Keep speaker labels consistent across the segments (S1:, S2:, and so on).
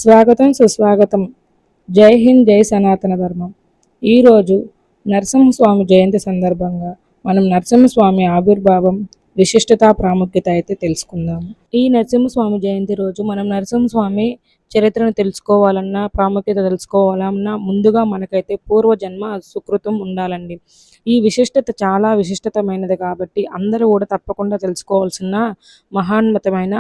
S1: స్వాగతం సుస్వాగతం. జై హింద్, జై సనాతన ధర్మం. ఈరోజు నరసింహస్వామి జయంతి సందర్భంగా మనం నరసింహస్వామి ఆవిర్భావం, విశిష్టత, ప్రాముఖ్యత అయితే తెలుసుకుందాము. ఈ నరసింహస్వామి జయంతి రోజు మనం నరసింహస్వామి చరిత్రను తెలుసుకోవాలన్నా, ప్రాముఖ్యత తెలుసుకోవాలన్నా ముందుగా మనకైతే పూర్వజన్మ సుకృతం ఉండాలండి. ఈ విశిష్టత చాలా విశిష్టతమైనది కాబట్టి అందరూ కూడా తప్పకుండా తెలుసుకోవాల్సిన మహాన్మతమైన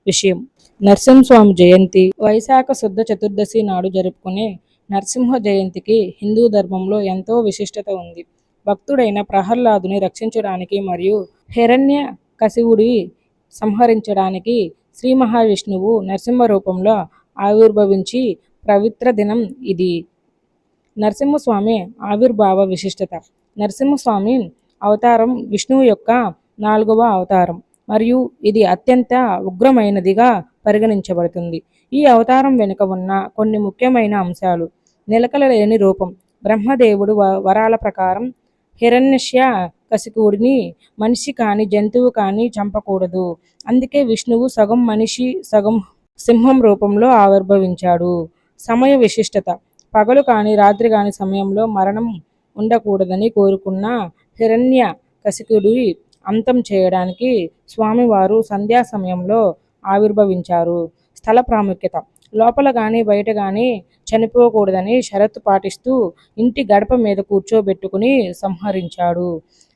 S1: విషయం. నరసింహస్వామి జయంతి వైశాఖ శుద్ధ చతుర్దశి నాడు జరుపుకునే నరసింహ జయంతికి హిందూ ధర్మంలో ఎంతో విశిష్టత ఉంది. భక్తుడైన ప్రహ్లాదుని రక్షించడానికి మరియు హిరణ్య కశివుడి సంహరించడానికి శ్రీ మహావిష్ణువు నరసింహ రూపంలో ఆవిర్భవించి పవిత్ర దినం ఇది. నరసింహస్వామి ఆవిర్భావ విశిష్టత. నరసింహస్వామి అవతారం విష్ణువు యొక్క 4వ అవతారం మరియు ఇది అత్యంత ఉగ్రమైనదిగా పరిగణించబడుతుంది. ఈ అవతారం వెనుక ఉన్న కొన్ని ముఖ్యమైన అంశాలు: నిలకడలేని రూపం. బ్రహ్మదేవుడు వరాల ప్రకారం హిరణ్యశ్య కశికుడిని మనిషి కాని జంతువు కాని చంపకూడదు. అందుకే విష్ణువు సగం మనిషి సగం సింహం రూపంలో ఆవిర్భవించాడు. సమయ విశిష్టత. పగలు కాని రాత్రి కాని సమయంలో మరణం ఉండకూడదని కోరుకున్న హిరణ్య కశికుడి అంతం చేయడానికి స్వామివారు సంధ్యా సమయంలో ఆవిర్భవించారు. స్థల ప్రాముఖ్యత. లోపల గాని బయట గాని చనిపోకూడదని షరతు పాటిస్తూ ఇంటి గడప మీద కూర్చోబెట్టుకుని సంహరించాడు.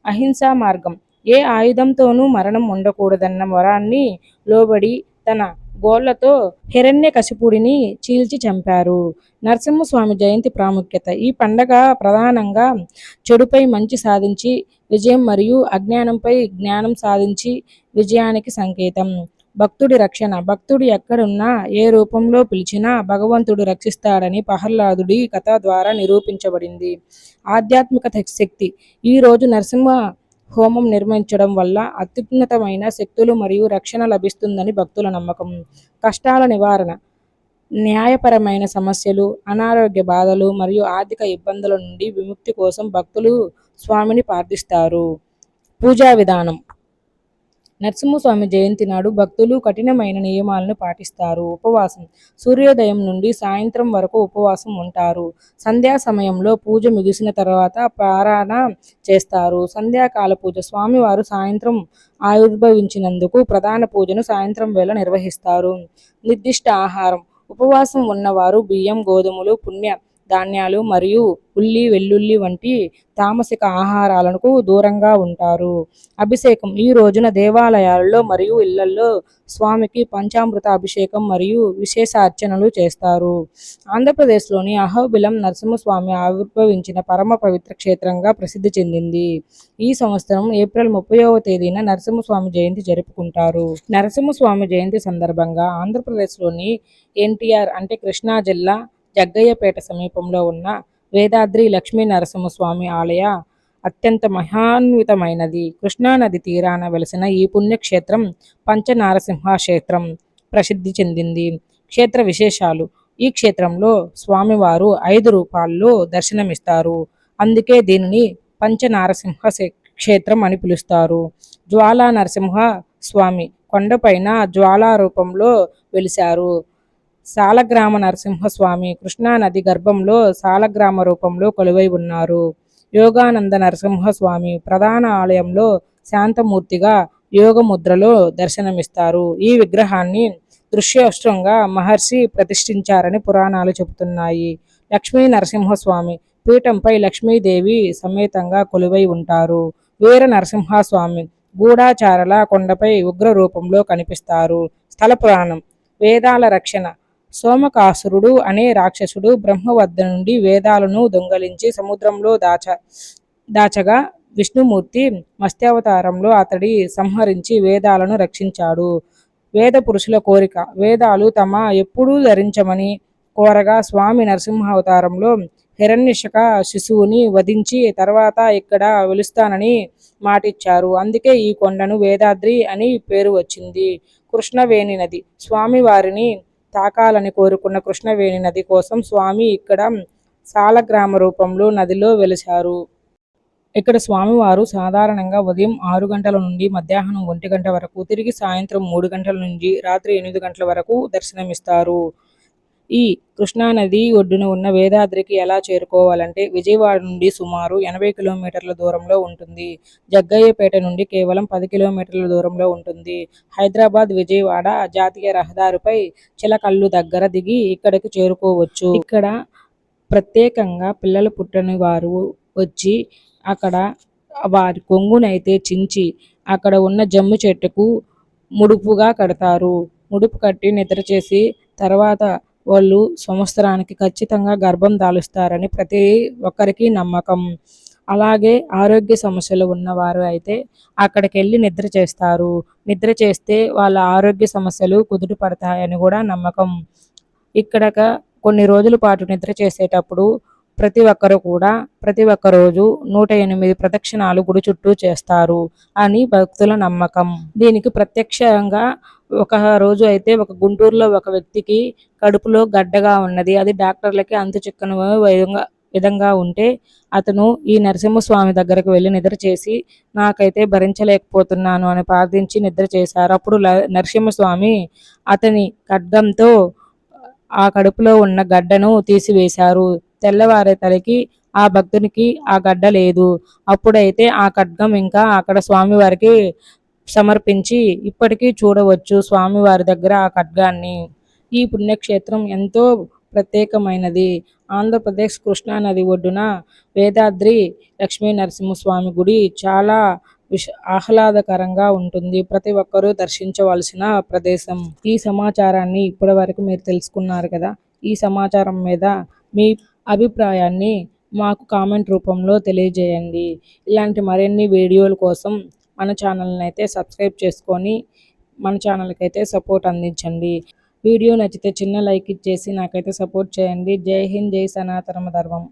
S1: అహింసా మార్గం. ఏ ఆయుధంతోనూ మరణం ఉండకూడదన్న వరాన్ని లోబడి తన గోళ్లతో హిరణ్యకశిపుడిని చీల్చి చంపారు. నరసింహస్వామి జయంతి ప్రాముఖ్యత. ఈ పండగ ప్రధానంగా చెడుపై మంచి సాధించి విజయం మరియు అజ్ఞానంపై జ్ఞానం సాధించి విజయానికి సంకేతం. భక్తుడి రక్షణ. భక్తుడు ఎక్కడున్నా ఏ రూపంలో పిలిచినా భగవంతుడు రక్షిస్తాడని ప్రహ్లాదుడి కథ ద్వారా నిరూపించబడింది. ఆధ్యాత్మిక శక్తి. ఈ రోజు నరసింహ హోమం నిర్మించడం వల్ల అత్యున్నతమైన శక్తులు మరియు రక్షణ లభిస్తుందని భక్తుల నమ్మకం. కష్టాల నివారణ. న్యాయపరమైన సమస్యలు, అనారోగ్య బాధలు మరియు ఆర్థిక ఇబ్బందుల నుండి విముక్తి కోసం భక్తులు స్వామిని ప్రార్థిస్తారు. పూజా విధానం. నరసింహస్వామి జయంతి నాడు భక్తులు కఠినమైన నియమాలను పాటిస్తారు. ఉపవాసం. సూర్యోదయం నుండి సాయంత్రం వరకు ఉపవాసం ఉంటారు. సంధ్యా సమయంలో పూజ ముగిసిన తర్వాత పారాయణ చేస్తారు. సంధ్యాకాల పూజ. స్వామివారు సాయంత్రం ఆవిర్భవించినందుకు ప్రధాన పూజను సాయంత్రం వేళ నిర్వహిస్తారు. నిర్దిష్ట ఆహారం. ఉపవాసం ఉన్నవారు బియ్యం, గోధుమలు, పుణ్య ధాన్యాలు మరియు ఉల్లి, వెల్లుల్లి వంటి తామసిక ఆహారాలకు దూరంగా ఉంటారు. అభిషేకం. ఈ రోజున దేవాలయాల్లో మరియు ఇళ్లలో స్వామికి పంచామృత అభిషేకం మరియు విశేష అర్చనలు చేస్తారు. ఆంధ్రప్రదేశ్లోని అహోబిలం నరసింహస్వామి ఆవిర్భవించిన పరమ పవిత్ర క్షేత్రంగా ప్రసిద్ధి చెందింది. ఈ సంవత్సరం ఏప్రిల్ 30వ తేదీన నరసింహస్వామి జయంతి జరుపుకుంటారు. నరసింహస్వామి జయంతి సందర్భంగా ఆంధ్రప్రదేశ్లోని ఎన్టీఆర్ అంటే కృష్ణా జిల్లా జగ్గయ్యపేట సమీపంలో ఉన్న వేదాద్రి లక్ష్మీ నరసింహస్వామి ఆలయ అత్యంత మహాన్వితమైనది. కృష్ణానది తీరాన వెలిసిన ఈ పుణ్యక్షేత్రం పంచనారసింహ క్షేత్రం ప్రసిద్ధి చెందింది. క్షేత్ర విశేషాలు. ఈ క్షేత్రంలో స్వామివారు 5 రూపాల్లో దర్శనమిస్తారు. అందుకే దీనిని పంచనారసింహ క్షేత్రం అని పిలుస్తారు. జ్వాలా నరసింహ స్వామి కొండపైన జ్వాలా రూపంలో వెలిశారు. సాలగ్రామ నరసింహస్వామి కృష్ణానది గర్భంలో సాలగ్రామ రూపంలో కొలువై ఉన్నారు. యోగానంద నరసింహస్వామి ప్రధాన ఆలయంలో శాంతమూర్తిగా యోగముద్రలో దర్శనమిస్తారు. ఈ విగ్రహాన్ని దృశ్యష్టంగా మహర్షి ప్రతిష్ఠించారని పురాణాలు చెబుతున్నాయి. లక్ష్మీ నరసింహస్వామి పీఠంపై లక్ష్మీదేవి సమేతంగా కొలువై ఉంటారు. వీర నరసింహస్వామి గూఢాచారల కొండపై ఉగ్ర రూపంలో కనిపిస్తారు. స్థల పురాణం. వేదాల రక్షణ. సోమకాసురుడు అనే రాక్షసుడు బ్రహ్మ వద్ద నుండి వేదాలను దొంగలించి సముద్రంలో దాచగా విష్ణుమూర్తి మత్స్యావతారంలో అతడి సంహరించి వేదాలను రక్షించాడు. వేద పురుషుల కోరిక. వేదాలు తమ ఎప్పుడూ ధరించమని కోరగా స్వామి నరసింహావతారంలో హిరణ్యశక శిశువుని వధించి తర్వాత ఇక్కడ వెలుస్తానని మాటిచ్చారు. అందుకే ఈ కొండను వేదాద్రి అని పేరు వచ్చింది. కృష్ణవేణి నది. స్వామి వారిని తాకాలని కోరుకున్న కృష్ణవేణి నది కోసం స్వామి ఇక్కడ సాలగ్రామ రూపంలో నదిలో వెలిశారు. ఇక్కడ స్వామివారు సాధారణంగా ఉదయం 6 గంటల నుండి మధ్యాహ్నం 1 గంట వరకు, తిరిగి సాయంత్రం 3 గంటల నుంచి రాత్రి 8 గంటల వరకు దర్శనమిస్తారు. ఈ కృష్ణానది ఒడ్డున ఉన్న వేదాద్రికి ఎలా చేరుకోవాలంటే విజయవాడ నుండి సుమారు 80 కిలోమీటర్ల దూరంలో ఉంటుంది. జగ్గయ్యపేట నుండి కేవలం 10 కిలోమీటర్ల దూరంలో ఉంటుంది. హైదరాబాద్ విజయవాడ జాతీయ రహదారిపై చిలకల్లు దగ్గర దిగి ఇక్కడికి చేరుకోవచ్చు. ఇక్కడ ప్రత్యేకంగా పిల్లలు పుట్టని వారు వచ్చి అక్కడ వారి కొంగునైతే చించి అక్కడ ఉన్న జమ్ము చెట్టుకు ముడుపుగా కడతారు. ముడుపు కట్టి నిద్ర చేసి తర్వాత వాళ్ళు సంవత్సరానికి ఖచ్చితంగా గర్భం దాలుస్తారని ప్రతి ఒక్కరికి నమ్మకం. అలాగే ఆరోగ్య సమస్యలు ఉన్నవారు అయితే అక్కడికి వెళ్ళి నిద్ర చేస్తారు. నిద్ర చేస్తే వాళ్ళ ఆరోగ్య సమస్యలు కుదుట పడతాయని కూడా నమ్మకం. ఇక్కడ కొన్ని రోజుల పాటు నిద్ర చేసేటప్పుడు ప్రతి ఒక్కరు కూడా ప్రతి ఒక్క రోజు 108 ప్రదక్షిణాలు గుడి చుట్టూ చేస్తారు అని భక్తుల నమ్మకం. దీనికి ప్రత్యక్షంగా ఒక రోజు అయితే ఒక గుంటూరులో ఒక వ్యక్తికి కడుపులో గడ్డగా ఉన్నది. అది డాక్టర్లకి అంతు చిక్కని విధంగా ఉంటే అతను ఈ నరసింహస్వామి దగ్గరకు వెళ్ళి నిద్ర చేసి నాకైతే భరించలేకపోతున్నాను అని ప్రార్థించి నిద్ర చేశారు. అప్పుడు నరసింహస్వామి అతని ఖడ్గంతో ఆ కడుపులో ఉన్న గడ్డను తీసివేశారు. తెల్లవారే తలకి ఆ భక్తునికి ఆ గడ్డ లేదు. అప్పుడైతే ఆ ఖడ్గం ఇంకా అక్కడ స్వామివారికి సమర్పించి ఇప్పటికీ చూడవచ్చు స్వామివారి దగ్గర ఆ ఖడ్గాన్ని. ఈ పుణ్యక్షేత్రం ఎంతో ప్రత్యేకమైనది. ఆంధ్రప్రదేశ్ కృష్ణానది ఒడ్డున వేదాద్రి లక్ష్మీ నరసింహస్వామి గుడి చాలా ఆహ్లాదకరంగా ఉంటుంది. ప్రతి ఒక్కరూ దర్శించవలసిన ప్రదేశం. ఈ సమాచారాన్ని ఇప్పటి వరకు మీరు తెలుసుకున్నారు కదా. ఈ సమాచారం మీద మీ అభిప్రాయాన్ని మాకు కామెంట్ రూపంలో తెలియజేయండి. ఇలాంటి మరిన్ని వీడియోల కోసం మన ఛానల్ని అయితే సబ్స్క్రైబ్ చేసుకొని మన ఛానల్కి అయితే సపోర్ట్ అందించండి. వీడియో నచ్చితే చిన్న లైక్ ఇచ్చేసి నాకైతే సపోర్ట్ చేయండి. జై హింద్, జై సనాతన ధర్మం.